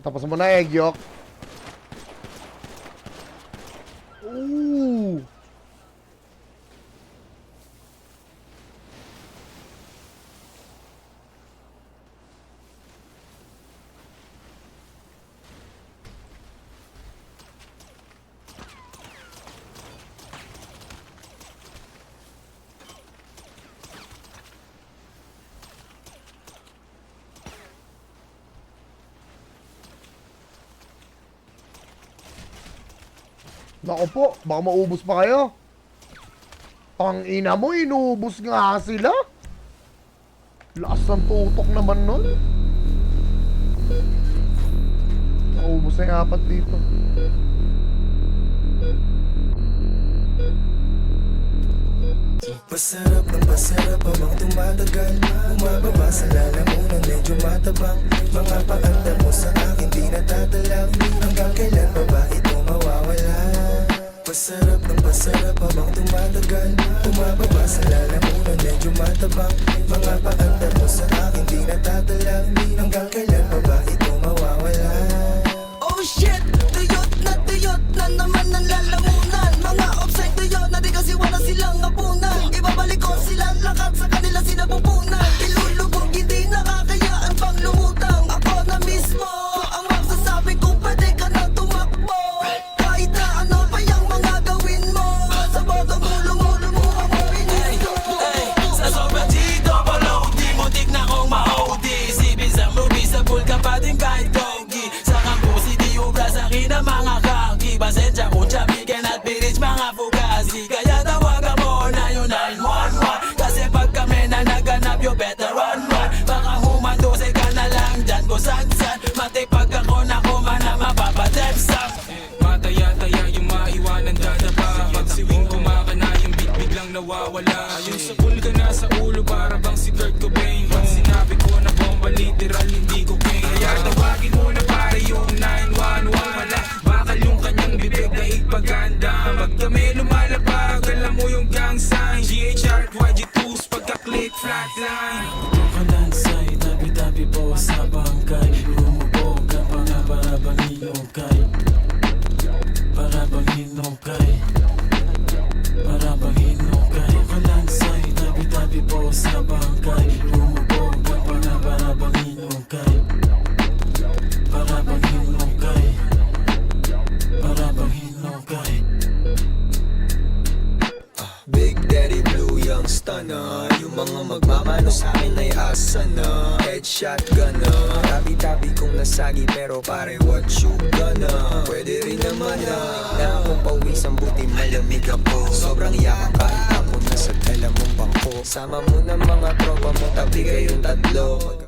Tapos mo na egg yolk. Ooh. Naku po, baka maubos pa kayo. Pang-ina mo, inuubos nga sila. Lakas ng tutok naman nun. Naubos na yung apat dito. Pasarap ng pasarap habang tumatagal. Bumababa sa lalamunan, medyo matabang. Mga paanda mo sa akin di natatalab. Hanggang kailan pa ba ito mawawala? Pasarap ng pasarap habang tumatagal. Bumababa sa lalamunan, medyo matabang. Mga paanda mo sa akin di natatalab. Hanggang kailan pa ba ito mawawala? Oh shit! Tuyot na naman ang lalamunan. Mga offside tuyot na di kasi wala silang apunan. Ibabalik ko silang lakat sa kanila sinapupunan. Ilulubog hindi nakakayaan pang lumutang. Ako na mismo ang magsasabi kung pwede ka na tumakbo. Kahit na ano pa yung mga gawin mo. Sa botong ulo mo ang mapinisto. Sa sobrang dito palo, di mo tig na kong ma-OD. Sipin sa movie, sa pool ka pa din kahit gogi. Sa campus, di ubra sa akin ang mga kaki. Pasensya kung tsabigan at bilis mga fugazi. Kaya tawagan mo na yung 911. Kasi pag kami na naganap, you better run. Baka humandose ka na lang dyan kung saan-saan. Matipag ako na kumana mapapadepsam. Mataya-taya yung maiwanan dadapa. Pagsiwing kumakana yung beat biglang nawawala. Ayun sa pool ka na sa ulo para bang si Kurt Cobain. Pag sinabi ko na bomba literal hindi ko pain. Kaya tawagin mo na pare yung 911. Wala bakal yung kanyang bibig na ipaganda. Pag kami lumalapag alam mo yung gang sign. GHR, YG2s pagka-click flatline. Kalansay, tabi-tabi po sa bangkay. Lumubog ka pa nga para bang hinukay. Para bang hinukay. Para bang hinukay. Kalansay, tabi-tabi po sa bangkay. Lumubog ka pa nga para bang hinukay. Para bang hinukay. Para bang hinukay. Big Daddy Blue, young stunner. Yung mga magmamano sa akin ay asa na. Headshot gunner. Tabi-tabi kong nasagi pero pare what you gonna. Pwede rin naman na akong pawisang buti malamig ako. Sobrang yaman kahit ako nasa tela mong bangko. Sama mo ng mga tropa mo tabi kayong tatlo.